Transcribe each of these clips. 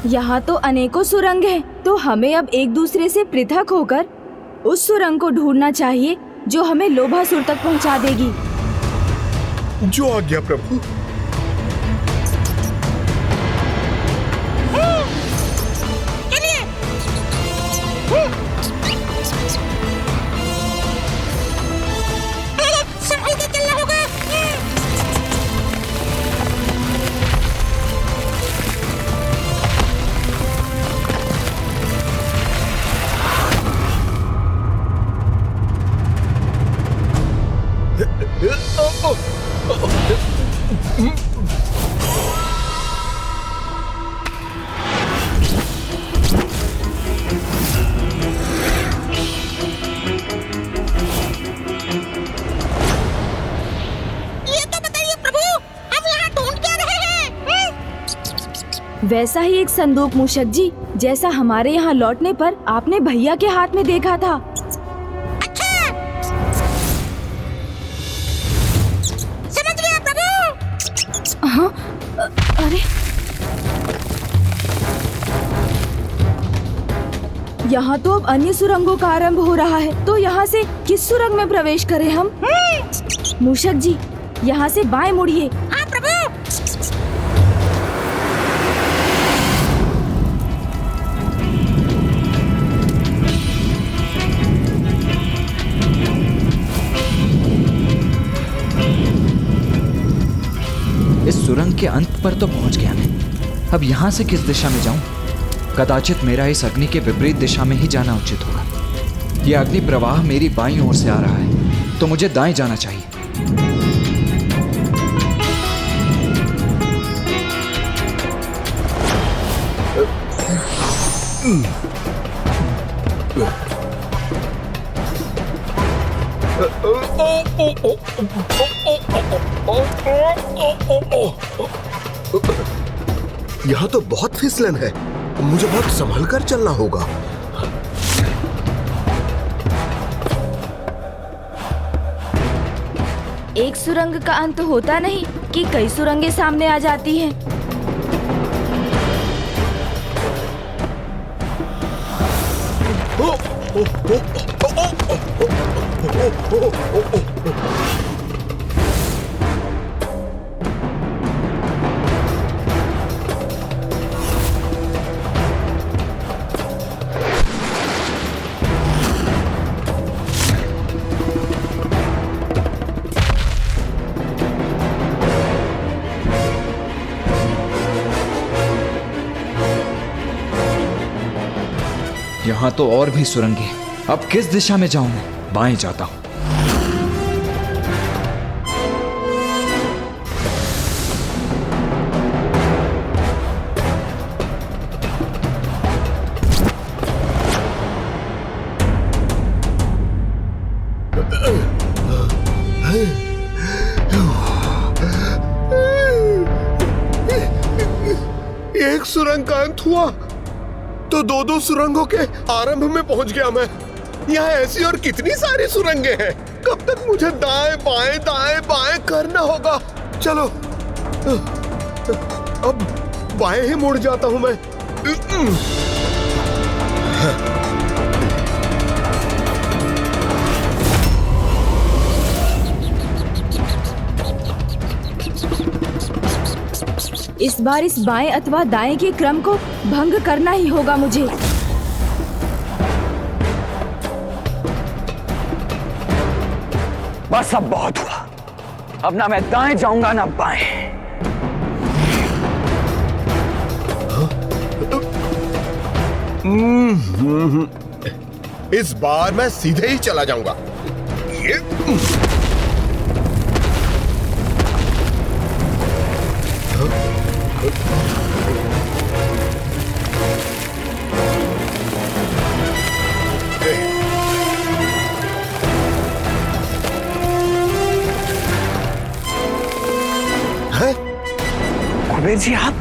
यहाँ तो अनेकों सुरंग हैं, तो हमें अब एक दूसरे से पृथक होकर उस सुरंग को ढूंढना चाहिए जो हमें लोभासुर तक पहुँचा देगी। जो आज्ञा प्रभु। वैसा ही एक संदूक मूषक जी, जैसा हमारे यहाँ लौटने पर आपने भैया के हाथ में देखा था। अच्छा, समझ गया प्रभु। हाँ, अरे यहाँ तो अब अन्य सुरंगों का आरंभ हो रहा है, तो यहाँ से किस सुरंग में प्रवेश करें हम? मूषक जी, यहाँ से बाएं मुड़िए। हाँ प्रभु। इस सुरंग के अंत पर तो पहुंच गया मैं। अब यहाँ से किस दिशा में जाऊं? कदाचित मेरा इस अग्नि के विपरीत दिशा में ही जाना उचित होगा। यह अग्नि प्रवाह मेरी बाईं ओर से आ रहा है, तो मुझे दाएं जाना चाहिए। यहाँ तो बहुत फिसलन है, मुझे बहुत संभल कर चलना होगा। एक सुरंग का अंत होता नहीं कि कई सुरंगें सामने आ जाती हैं। यहाँ तो और भी सुरंगें हैं। अब किस दिशा में जाऊं मैं? बाएं जाता हूं। एक सुरंग का अंत हुआ तो दो सुरंगों के आरंभ में पहुंच गया मैं। यहाँ ऐसी और कितनी सारी सुरंगें हैं। कब तक मुझे दाएं बाएं करना होगा। चलो अब बाएं ही मुड़ जाता हूं मैं। इस बार इस बाएं अथवा दाएं के क्रम को भंग करना ही होगा मुझे। बस अब बहुत हुआ। अब ना मैं दाएं जाऊंगा ना बाएं। इस बार मैं सीधे ही चला जाऊंगा। ये है? कुबेर जी आप?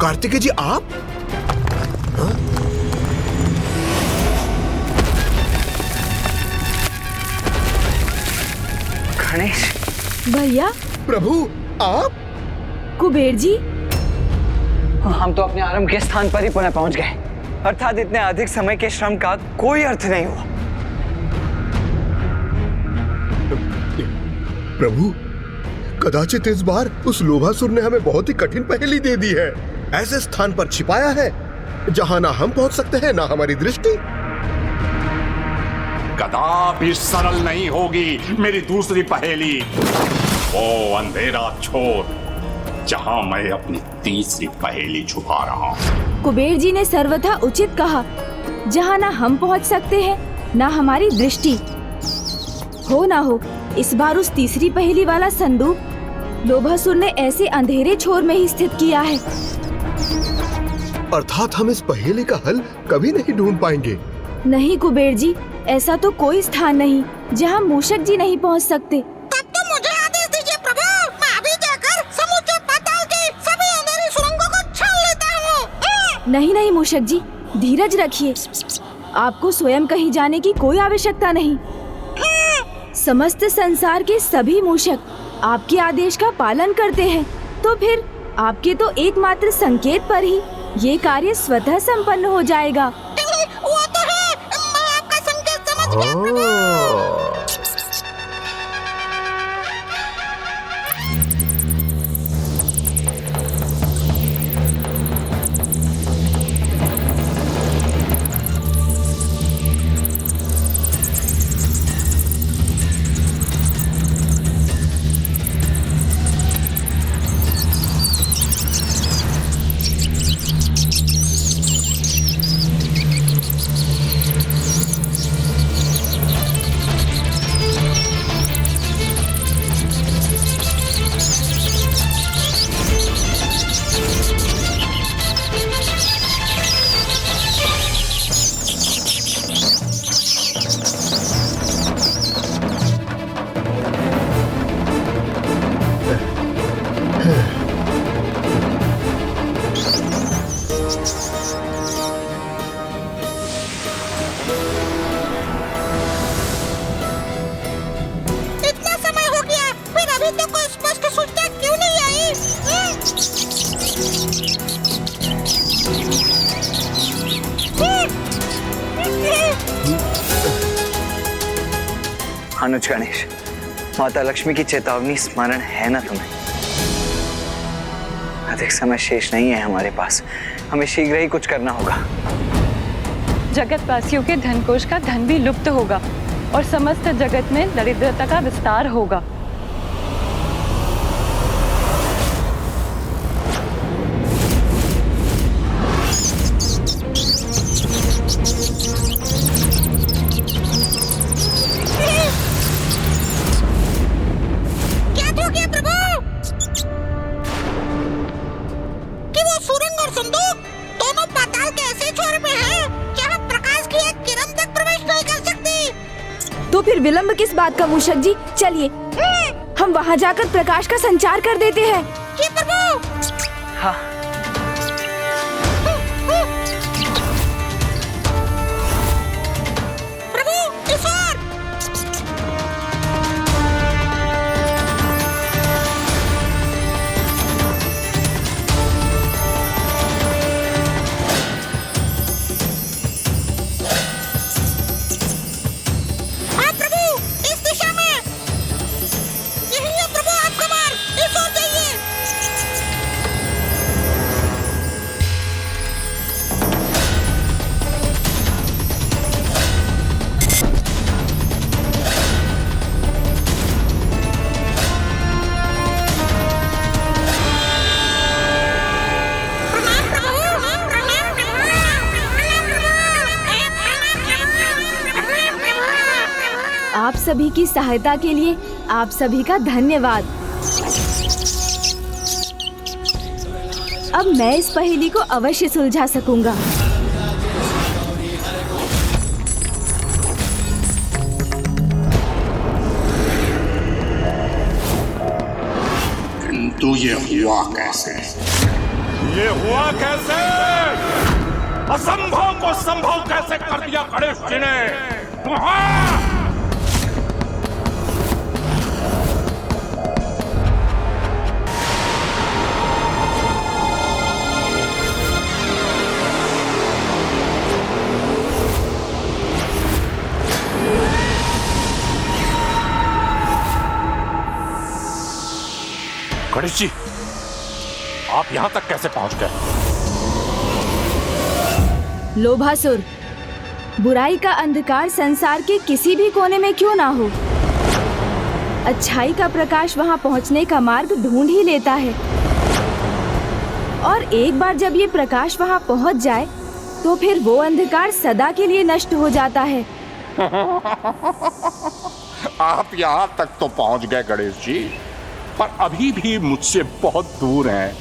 कार्तिकेय जी आप? भैया, प्रभु आप? कुबेर जी, हम तो अपने आरंभ के स्थान पर ही पुनः पहुंच गए, अर्थात इतने अधिक समय के श्रम का कोई अर्थ नहीं हुआ। प्रभु, कदाचित इस बार उस लोभासुर ने हमें बहुत ही कठिन पहेली दे दी है। ऐसे स्थान पर छिपाया है जहां ना हम पहुंच सकते हैं ना हमारी दृष्टि। कदापि सरल नहीं होगी मेरी दूसरी पहेली। वो अंधेरा छोड़ जहां मैं अपनी तीसरी पहेली छुपा रहा हूं। कुबेर जी ने सर्वथा उचित कहा, जहाँ ना हम पहुँच सकते हैं ना हमारी दृष्टि। हो ना हो इस बार उस तीसरी पहेली वाला संदूक लोभासुर ने ऐसे अंधेरे छोर में ही स्थित किया है। अर्थात हम इस पहेली का हल कभी नहीं ढूंढ पाएंगे। नहीं कुबेर जी, ऐसा तो कोई स्थान नहीं जहाँ मूषक जी नहीं पहुँच सकते। तब तो मुझे आदेश दीजिए प्रभु, मैं अभी जाकर समुद्र पाताल की सभी अंधेरी सुरंगों को छान लेता हूँ। नहीं नहीं मूषक जी, धीरज रखिए। आपको स्वयं कहीं जाने की कोई आवश्यकता नहीं। समस्त संसार के सभी मूषक आपके आदेश का पालन करते हैं, तो फिर आपके तो एकमात्र संकेत पर ही ये कार्य स्वतः संपन्न हो जाएगा। वो तो है, मैं आपका संकेत समझ गया प्रभु। अनुज गणेश, माता लक्ष्मी की चेतावनी स्मरण है ना तुम्हें? अधिक समय शेष नहीं है हमारे पास, हमें शीघ्र ही कुछ करना होगा। जगतवासियों के धनकोष का धन भी लुप्त होगा और समस्त जगत में दरिद्रता का विस्तार होगा। तो फिर विलंब किस बात का मूषक जी, चलिए हम वहाँ जाकर प्रकाश का संचार कर देते हैं। हाँ। आप सभी की सहायता के लिए आप सभी का धन्यवाद। अब मैं इस पहेली को अवश्य सुलझा सकूंगा। किंतु ये हुआ कैसे? ये हुआ कैसे? असंभव को संभव कैसे कर दिया गणेश जी ने? गणेश जी, आप यहाँ तक कैसे पहुँच गए? लोभासुर, बुराई का अंधकार संसार के किसी भी कोने में क्यों ना हो, अच्छाई का प्रकाश वहां पहुंचने का मार्ग ढूंढ ही लेता है। और एक बार जब ये प्रकाश वहां पहुंच जाए तो फिर वो अंधकार सदा के लिए नष्ट हो जाता है। आप यहाँ तक तो पहुँच गए गणेश जी, पर अभी भी मुझसे बहुत दूर हैं।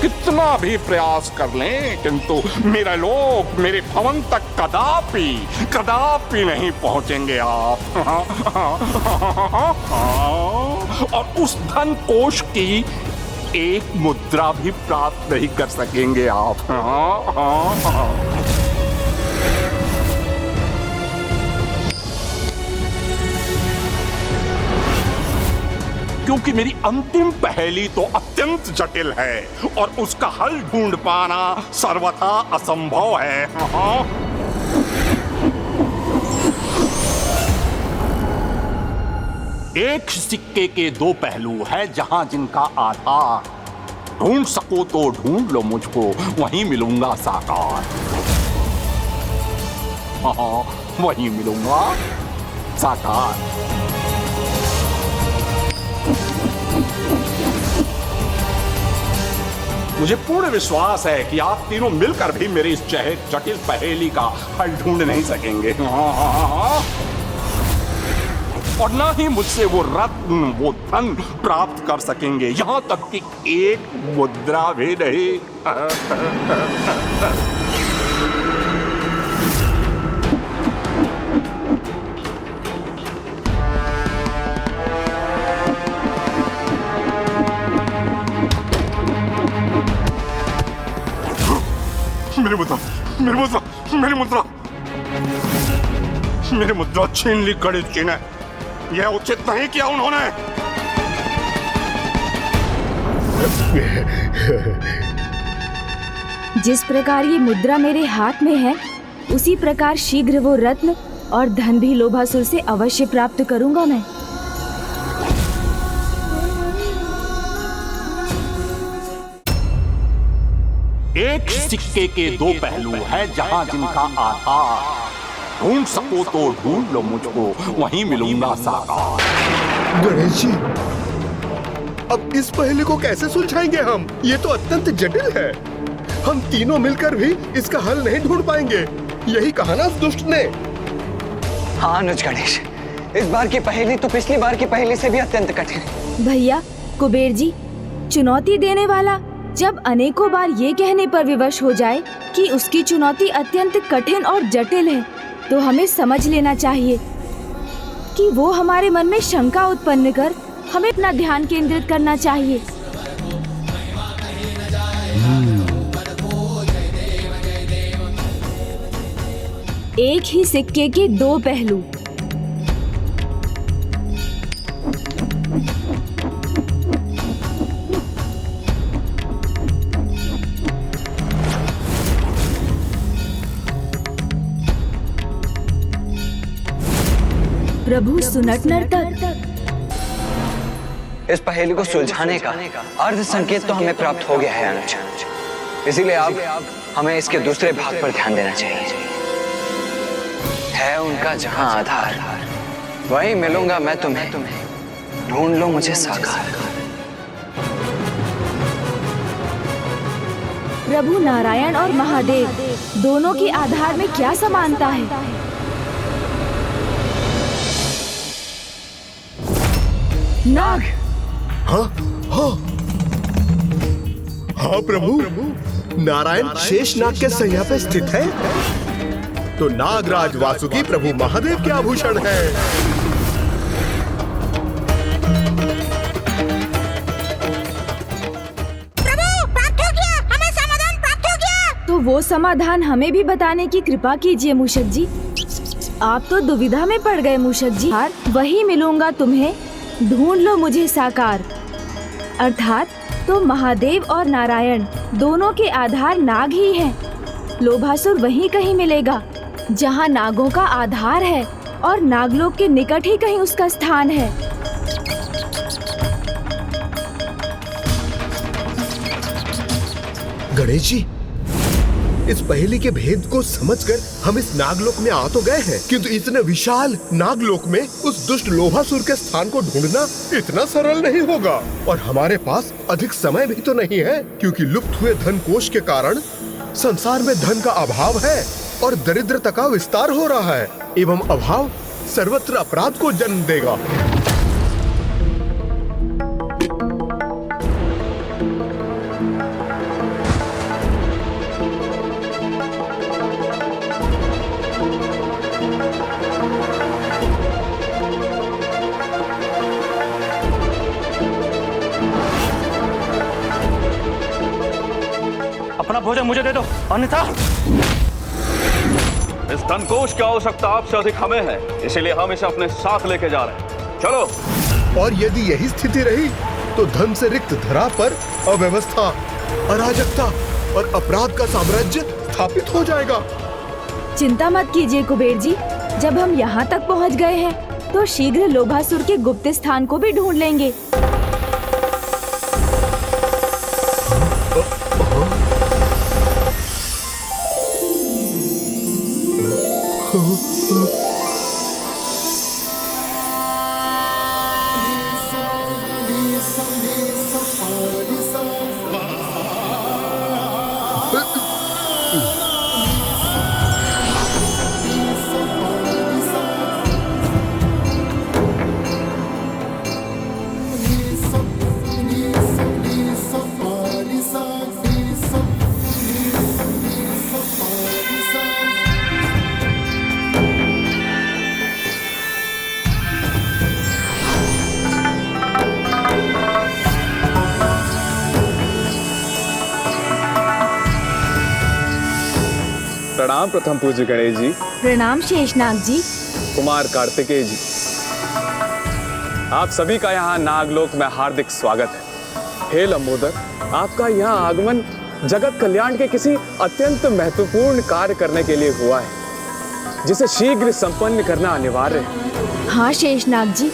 कितना भी प्रयास कर लें, किंतु मेरा लोक, मेरे भवन तक कदापि नहीं पहुंचेंगे आप। और उस धन कोष की एक मुद्रा भी प्राप्त नहीं कर सकेंगे आप। क्योंकि मेरी अंतिम पहेली तो अत्यंत जटिल है और उसका हल ढूंढ पाना सर्वथा असंभव है। एक सिक्के के दो पहलू है, जहां जिनका आधार ढूंढ सको तो ढूंढ लो मुझको, वहीं मिलूंगा साकार। वहीं मिलूंगा साकार। मुझे पूर्ण विश्वास है कि आप तीनों मिलकर भी मेरी इस जटिल पहेली का हल ढूंढ नहीं सकेंगे। और ना ही मुझसे वो रत्न, वो धन प्राप्त कर सकेंगे, यहां तक कि एक मुद्रा भी नहीं। मेरी मुद्रा छीन ली गणेश जी ने। यह उचित नहीं किया उन्होंने। जिस प्रकार ये मुद्रा मेरे हाथ में है, उसी प्रकार शीघ्र वो रत्न और धन भी लोभासुर से अवश्य प्राप्त करूंगा मैं। एक सिक्के के दो पहलू है, जहां जिनका आधार ढूंढ सको तो ढूंढ लो मुझको, वहीं मिलूंगा साकार। गणेश जी, अब इस पहेली को कैसे सुलझाएंगे हम? ये तो अत्यंत जटिल है। हम तीनों मिलकर भी इसका हल नहीं ढूंढ पाएंगे। यही कहा ना उस दुष्ट ने। हाँ अनुज गणेश, इस बार की पहेली तो पिछली बार की पहेली से भी अत्यंत कठिन है। भैया कुबेर जी, चुनौती देने वाला जब अनेकों बार ये कहने पर विवश हो जाए कि उसकी चुनौती अत्यंत कठिन और जटिल है, तो हमें समझ लेना चाहिए कि वो हमारे मन में शंका उत्पन्न कर हमें अपना ध्यान केंद्रित करना चाहिए। एक ही सिक्के के दो पहलू। प्रभु सुनट नर्तक। इस पहेली को सुलझाने का अर्ध संकेत तो हमें प्राप्त हो गया है अनुज, इसीलिए अब हमें इसके दूसरे भाग पर ध्यान देना चाहिए। है उनका जहां आधार, वहीं मिलूंगा मैं तुम्हें, ढूंढ लो मुझे साकार। प्रभु नारायण और महादेव दोनों के आधार में क्या समानता है? नाग। हाँ हाँ हाँ प्रभु, नारायण शेष नाग के सैया पे स्थित है, तो नागराज वासुकी प्रभु महादेव के आभूषण है। प्रभु प्राप्त हो गया, हमें समाधान प्राप्त हो गया। तो वो समाधान हमें भी बताने की कृपा कीजिए मूषक जी। आप तो दुविधा में पड़ गए मूषक जी। वही मिलूंगा तुम्हें, ढूंढ लो मुझे साकार। अर्थात तो महादेव और नारायण दोनों के आधार नाग ही हैं। लोभासुर वहीं कहीं मिलेगा जहां नागों का आधार है। और नागलोक के निकट ही कहीं उसका स्थान है। गणेश जी, इस पहेली के भेद को समझकर हम इस नागलोक में आ तो गए हैं, किंतु इतने विशाल नागलोक में उस दुष्ट लोभासुर के स्थान को ढूंढना इतना सरल नहीं होगा। और हमारे पास अधिक समय भी तो नहीं है, क्योंकि लुप्त हुए धन कोष के कारण संसार में धन का अभाव है और दरिद्रता का विस्तार हो रहा है, एवं अभाव सर्वत्र अपराध को जन्म देगा। अपना भोजन मुझे दे दो, अन्यथा इस धनकोष की आवश्यकता आपसे अधिक हमें है, इसीलिए हम इसे अपने साथ लेके जा रहे हैं। चलो। और यदि यही स्थिति रही तो धन से रिक्त धरा पर अव्यवस्था, अराजकता और अपराध का साम्राज्य स्थापित हो जाएगा। चिंता मत कीजिए कुबेर जी, जब हम यहाँ तक पहुँच गए हैं तो शीघ्र लोभासुर के गुप्त स्थान को भी ढूंढ लेंगे। प्रणाम प्रथम पूज्य गणेश जी। प्रणाम शेषनाग जी। कुमार कार्तिकेय जी, आप सभी का यहाँ नागलोक में हार्दिक स्वागत है। हे लंबोदर, आपका यहाँ आगमन जगत कल्याण के किसी अत्यंत महत्वपूर्ण कार्य करने के लिए हुआ है, जिसे शीघ्र संपन्न करना अनिवार्य है। हाँ शेषनाग जी,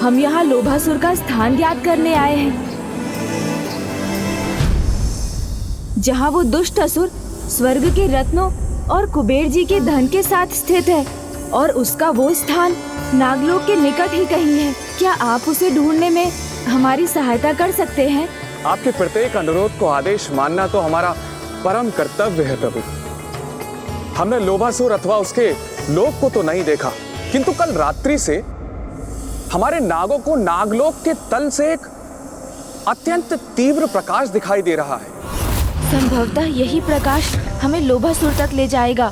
हम यहाँ लोभासुर का स्थान ज्ञात करने आए हैं, जहाँ वो दुष्ट असुर स्वर्ग के रत्नों और कुबेर जी के धन के साथ स्थित है, और उसका वो स्थान नागलोक के निकट ही कहीं है। क्या आप उसे ढूंढने में हमारी सहायता कर सकते हैं? आपके प्रत्येक अनुरोध को आदेश मानना तो हमारा परम कर्तव्य है प्रभु। हमने लोभासुर अथवा उसके लोक को तो नहीं देखा, किंतु कल रात्रि से हमारे नागों को नागलोक के तल से एक अत्यंत तीव्र प्रकाश दिखाई दे रहा है। संभवतः यही प्रकाश हमें लोभासुर तक ले जाएगा।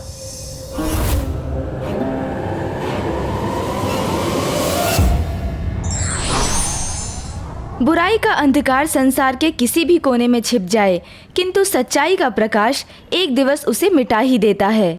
बुराई का अंधकार संसार के किसी भी कोने में छिप जाए, किंतु सच्चाई का प्रकाश एक दिवस उसे मिटा ही देता है।